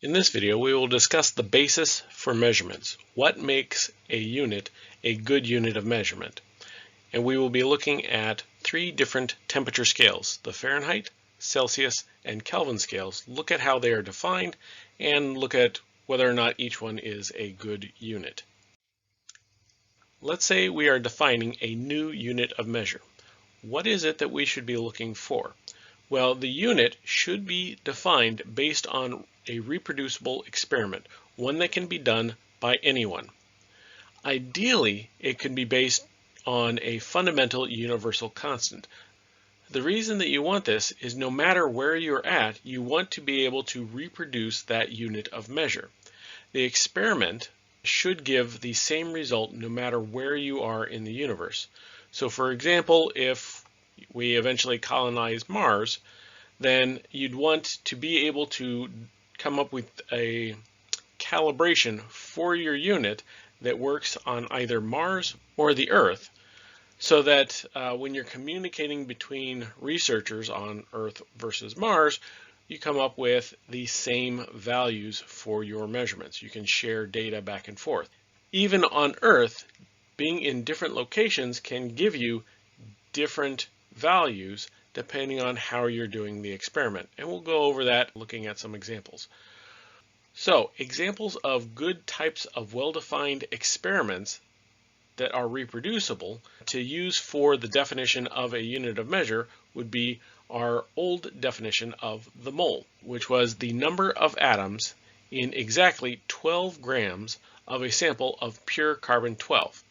In this video, we will discuss the basis for measurements. What makes a unit a good unit of measurement? And we will be looking at three different temperature scales, the Fahrenheit, Celsius, and Kelvin scales. Look at how they are defined and look at whether or not each one is a good unit. Let's say we are defining a new unit of measure. What is it that we should be looking for? Well, the unit should be defined based on a reproducible experiment, one that can be done by anyone. Ideally, it can be based on a fundamental universal constant. The reason that you want this is no matter where you're at, you want to be able to reproduce that unit of measure. The experiment should give the same result no matter where you are in the universe. So for example, if we eventually colonize Mars, then you'd want to be able to come up with a calibration for your unit that works on either Mars or the Earth, so that when you're communicating between researchers on Earth versus Mars, you come up with the same values for your measurements. You can share data back and forth. Even on Earth, being in different locations can give you different values depending on how you're doing the experiment. And we'll go over that looking at some examples. So, examples of good types of well-defined experiments that are reproducible to use for the definition of a unit of measure would be our old definition of the mole, which was the number of atoms in exactly 12 grams of a sample of pure carbon-12.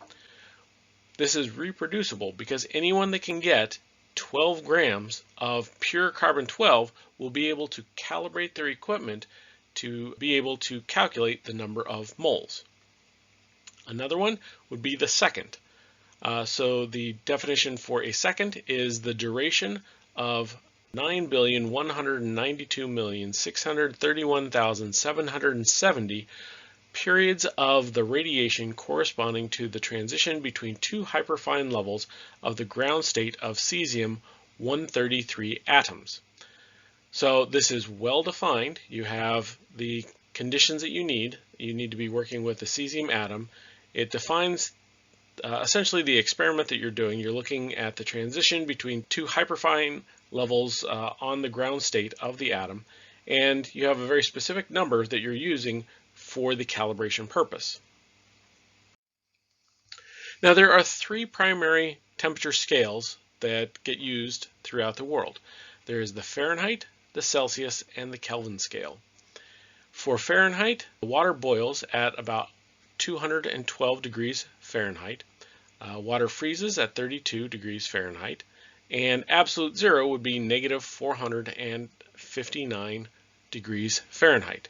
This is reproducible because anyone that can get 12 grams of pure carbon-12 will be able to calibrate their equipment to be able to calculate the number of moles. Another one would be the second. So the definition for a second is the duration of 9,192,631,770 periods of the radiation corresponding to the transition between two hyperfine levels of the ground state of cesium-133 atoms. So this is well defined. You have the conditions that you need. You need to be working with the cesium atom. It defines essentially the experiment that you're doing. You're looking at the transition between two hyperfine levels on the ground state of the atom, and you have a very specific number that you're using for the calibration purpose. Now there are three primary temperature scales that get used throughout the world. There is the Fahrenheit, the Celsius, and the Kelvin scale. For Fahrenheit, water boils at about 212 degrees Fahrenheit. Water freezes at 32 degrees Fahrenheit, and absolute zero would be negative 459 degrees Fahrenheit.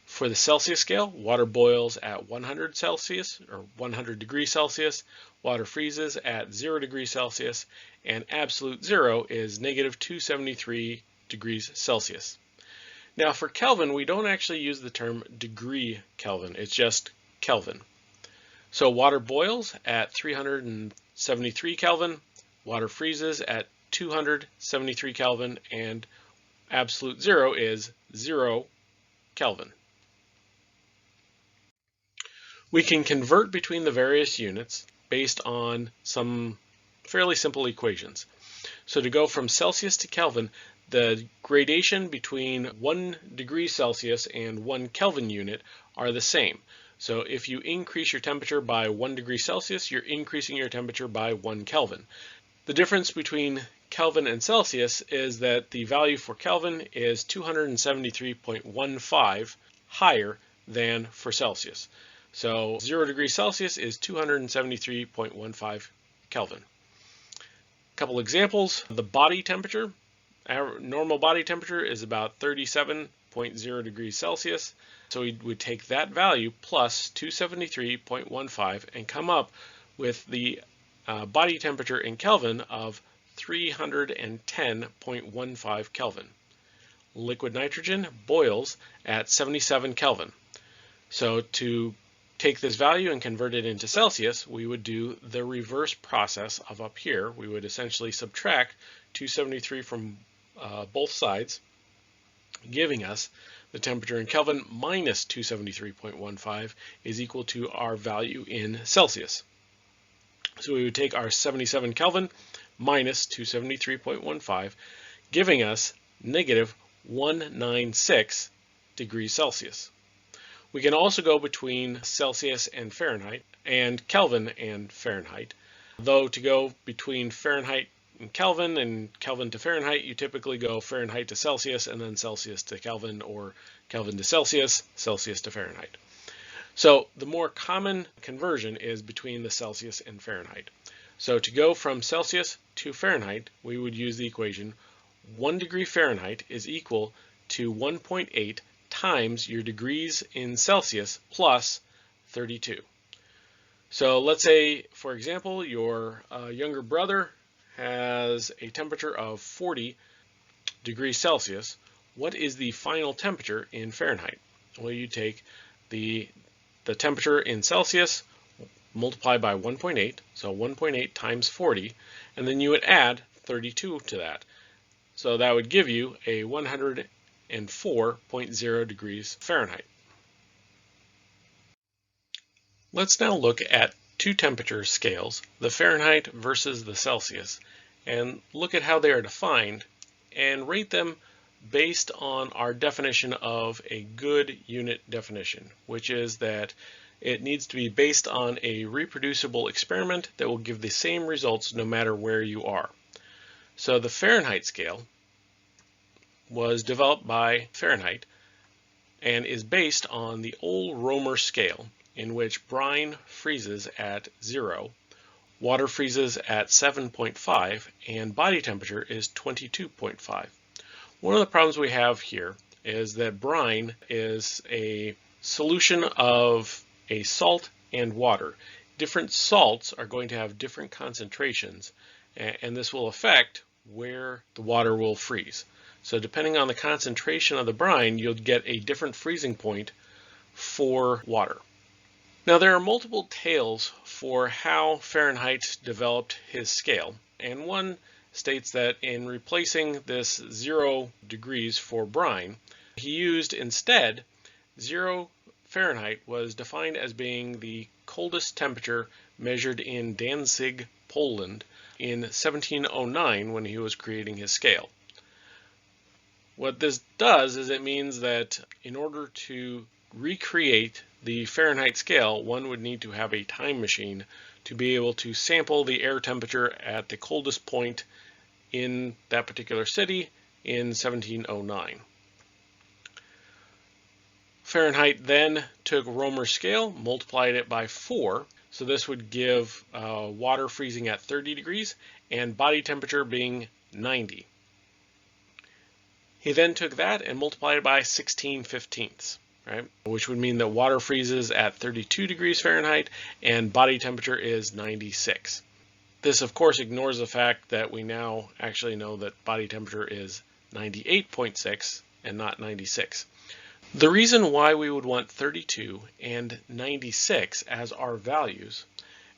For the Celsius scale, water boils at 100 Celsius or 100 degrees Celsius, water freezes at 0 degrees Celsius, and absolute zero is negative 273 degrees Celsius. Now for Kelvin, we don't actually use the term degree Kelvin, it's just Kelvin. So water boils at 373 Kelvin, water freezes at 273 Kelvin, and absolute zero is 0 Kelvin. We can convert between the various units based on some fairly simple equations. So to go from Celsius to Kelvin, the gradation between 1 degree Celsius and 1 Kelvin unit are the same. So if you increase your temperature by 1 degree Celsius, you're increasing your temperature by 1 Kelvin. The difference between Kelvin and Celsius is that the value for Kelvin is 273.15 higher than for Celsius. So 0 degrees Celsius is 273.15 Kelvin. A couple examples. The body temperature, our normal body temperature is about 37.0 degrees Celsius. So we would take that value plus 273.15 and come up with the body temperature in Kelvin of 310.15 Kelvin. Liquid nitrogen boils at 77 Kelvin. So to take this value and convert it into Celsius, we would do the reverse process of up here. We would essentially subtract 273 from both sides, giving us the temperature in Kelvin minus 273.15 is equal to our value in Celsius. So we would take our 77 Kelvin minus 273.15, giving us negative 196 degrees Celsius. We can also go between Celsius and Fahrenheit, and Kelvin and Fahrenheit, though to go between Fahrenheit and Kelvin to Fahrenheit, you typically go Fahrenheit to Celsius and then Celsius to Kelvin, or Kelvin to Celsius, Celsius to Fahrenheit. So the more common conversion is between the Celsius and Fahrenheit. So to go from Celsius to Fahrenheit, we would use the equation 1 degree Fahrenheit is equal to 1.8 times your degrees in Celsius plus 32. So let's say, for example, your younger brother has a temperature of 40 degrees Celsius. What is the final temperature in Fahrenheit? Well, you take the temperature in Celsius, multiply by 1.8, so 1.8 times 40, and then you would add 32 to that. So that would give you a 104.0 degrees Fahrenheit. Let's now look at two temperature scales, the Fahrenheit versus the Celsius, and look at how they are defined and rate them based on our definition of a good unit definition, which is that it needs to be based on a reproducible experiment that will give the same results no matter where you are. So the Fahrenheit scale was developed by Fahrenheit and is based on the old Romer scale, in which brine freezes at 0, water freezes at 7.5, and body temperature is 22.5. One of the problems we have here is that brine is a solution of a salt and water. Different salts are going to have different concentrations, and this will affect where the water will freeze. So depending on the concentration of the brine, you'll get a different freezing point for water. Now there are multiple tales for how Fahrenheit developed his scale, and one states that in replacing this 0 degrees for brine, he used instead 0 Fahrenheit was defined as being the coldest temperature measured in Danzig, Poland in 1709 when he was creating his scale. What this does is it means that in order to recreate the Fahrenheit scale, one would need to have a time machine to be able to sample the air temperature at the coldest point in that particular city in 1709. Fahrenheit then took Romer's scale, multiplied it by 4, so this would give water freezing at 30 degrees and body temperature being 90. He then took that and multiplied it by 16/15, right? Which would mean that water freezes at 32 degrees Fahrenheit and body temperature is 96. This, of course, ignores the fact that we now actually know that body temperature is 98.6 and not 96. The reason why we would want 32 and 96 as our values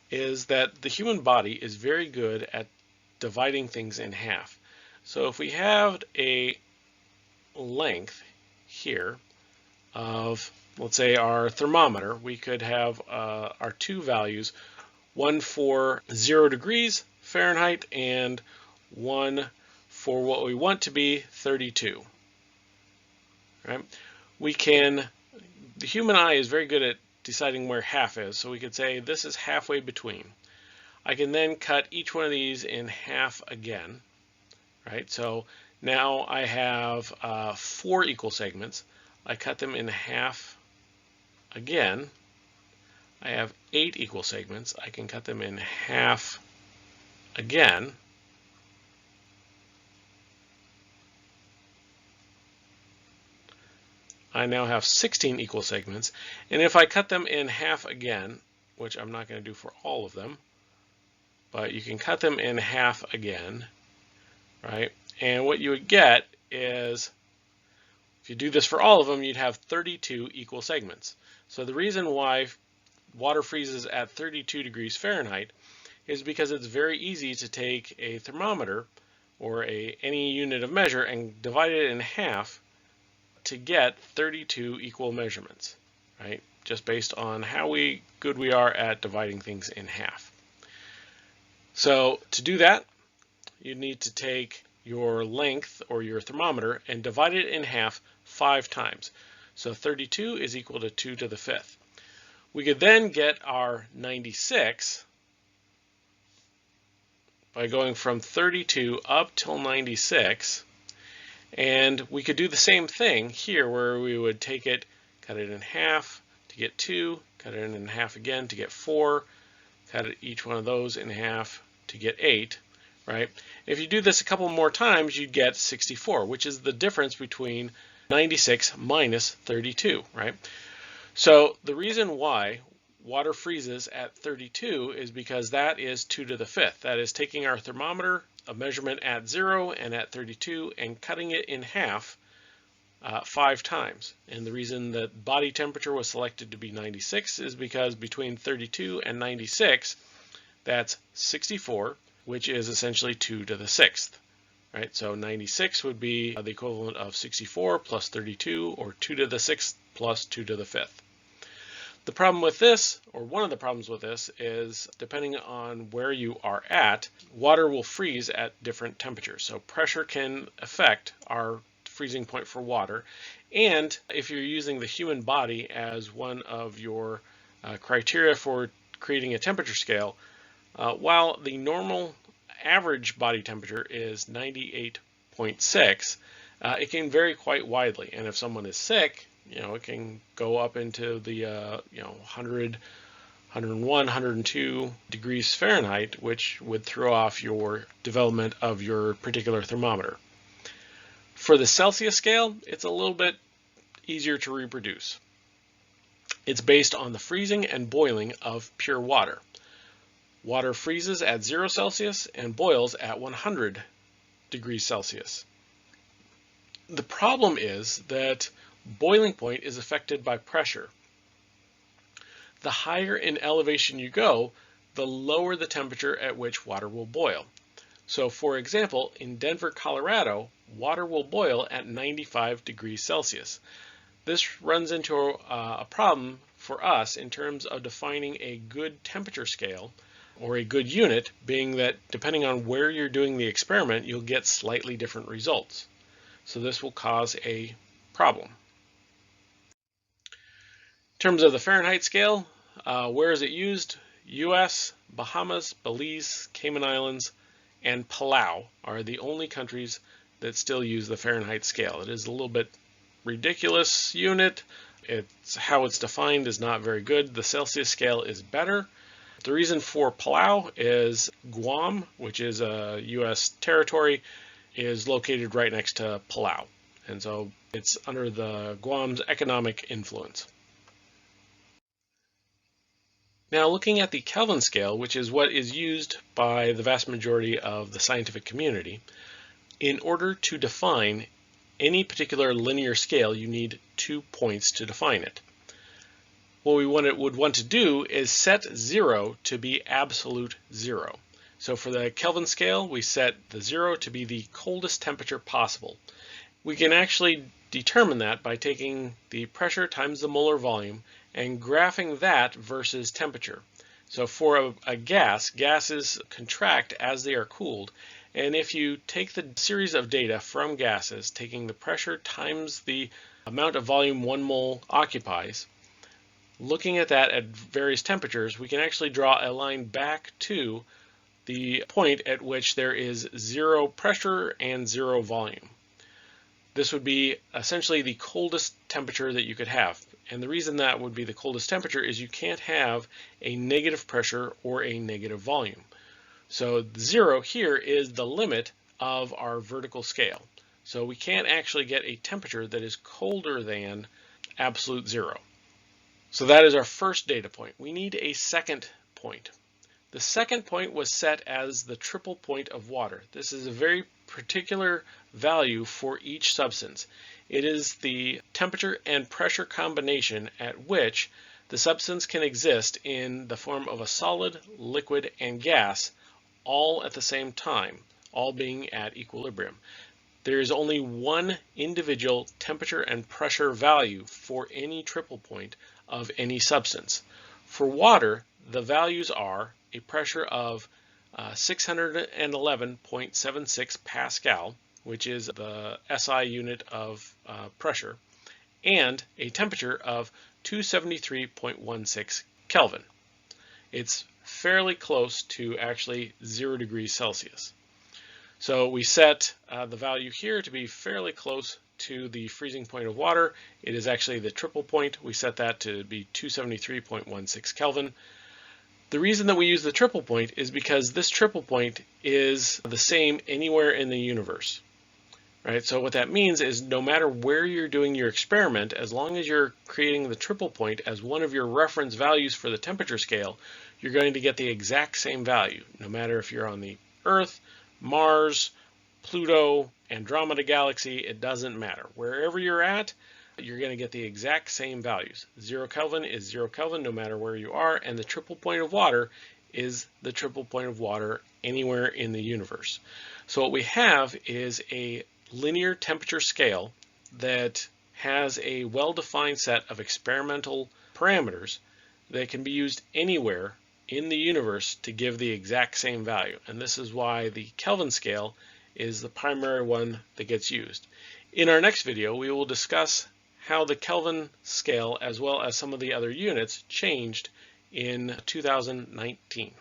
is that the human body is very good at dividing things in half. So if we have a length here of, let's say, our thermometer, we could have our two values, one for 0 degrees Fahrenheit and one for what we want to be 32. Right? The human eye is very good at deciding where half is, so we could say this is halfway between. I can then cut each one of these in half again, right? So now I have 4 equal segments. I cut them in half again. I have 8 equal segments. I can cut them in half again. I now have 16 equal segments, and if I cut them in half again, which I'm not going to do for all of them, but you can cut them in half again, right? And what you would get is, if you do this for all of them, you'd have 32 equal segments. So the reason why water freezes at 32 degrees Fahrenheit is because it's very easy to take a thermometer or any unit of measure and divide it in half to get 32 equal measurements, right? Just based on how good we are at dividing things in half. So to do that, you need to take your length or your thermometer and divide it in half 5 times. So 32 is equal to 2 to the 5th. We could then get our 96 by going from 32 up till 96, and we could do the same thing here where we would take it, cut it in half to get 2, cut it in half again to get 4, cut each one of those in half to get 8, right? If you do this a couple more times, you'd get 64, which is the difference between 96 minus 32, right? So the reason why water freezes at 32 is because that is 2 to the 5th. That is taking our thermometer, a measurement at 0 and at 32, and cutting it in half 5 times. And the reason that body temperature was selected to be 96 is because between 32 and 96, that's 64, which is essentially 2 to the 6th. Right? So 96 would be the equivalent of 64 plus 32, or 2 to the 6th plus 2 to the 5th. The problem with this, or one of the problems with this, is depending on where you are at, water will freeze at different temperatures. So pressure can affect our freezing point for water. And if you're using the human body as one of your criteria for creating a temperature scale, while the normal average body temperature is 98.6, it can vary quite widely. And if someone is sick, it can go up into the 100, 101, 102 degrees Fahrenheit, which would throw off your development of your particular thermometer. For the Celsius scale, it's a little bit easier to reproduce. It's based on the freezing and boiling of pure water. Water freezes at 0 Celsius and boils at 100 degrees Celsius. The problem is that boiling point is affected by pressure. The higher in elevation you go, the lower the temperature at which water will boil. So for example, in Denver, Colorado, water will boil at 95 degrees Celsius. This runs into a problem for us in terms of defining a good temperature scale, or a good unit, being that depending on where you're doing the experiment, you'll get slightly different results. So this will cause a problem. In terms of the Fahrenheit scale, where is it used? US, Bahamas, Belize, Cayman Islands, and Palau are the only countries that still use the Fahrenheit scale. It is a little bit ridiculous unit. How it's defined is not very good. The Celsius scale is better. The reason for Palau is Guam, which is a U.S. territory, is located right next to Palau. And so it's under the Guam's economic influence. Now looking at the Kelvin scale, which is what is used by the vast majority of the scientific community, in order to define any particular linear scale, you need 2 points to define it. What we would want to do is set 0 to be absolute 0. So for the Kelvin scale, we set the 0 to be the coldest temperature possible. We can actually determine that by taking the pressure times the molar volume and graphing that versus temperature. So for a gas, gases contract as they are cooled. And if you take the series of data from gases, taking the pressure times the amount of volume 1 mole occupies, looking at that at various temperatures, we can actually draw a line back to the point at which there is 0 pressure and 0 volume. This would be essentially the coldest temperature that you could have. And the reason that would be the coldest temperature is you can't have a negative pressure or a negative volume. So 0 here is the limit of our vertical scale. So we can't actually get a temperature that is colder than absolute 0. So that is our first data point. We need a second point. The second point was set as the triple point of water. This is a very particular value for each substance. It is the temperature and pressure combination at which the substance can exist in the form of a solid, liquid, and gas all at the same time, all being at equilibrium. there is only one individual temperature and pressure value for any triple point of any substance. For water, the values are a pressure of 611.76 Pascal, which is the SI unit of pressure, and a temperature of 273.16 Kelvin. It's fairly close to actually 0 degrees Celsius. So we set the value here to be fairly close to the freezing point of water. It is actually the triple point. We set that to be 273.16 Kelvin. The reason that we use the triple point is because this triple point is the same anywhere in the universe. Right? So what that means is no matter where you're doing your experiment, as long as you're creating the triple point as one of your reference values for the temperature scale, you're going to get the exact same value, no matter if you're on the Earth, Mars, Pluto, Andromeda Galaxy, it doesn't matter. Wherever you're at, you're going to get the exact same values. 0 Kelvin is 0 Kelvin no matter where you are, and the triple point of water is the triple point of water anywhere in the universe. So what we have is a linear temperature scale that has a well-defined set of experimental parameters that can be used anywhere in the universe to give the exact same value. And this is why the Kelvin scale is the primary one that gets used. In our next video, we will discuss how the Kelvin scale, as well as some of the other units, changed in 2019.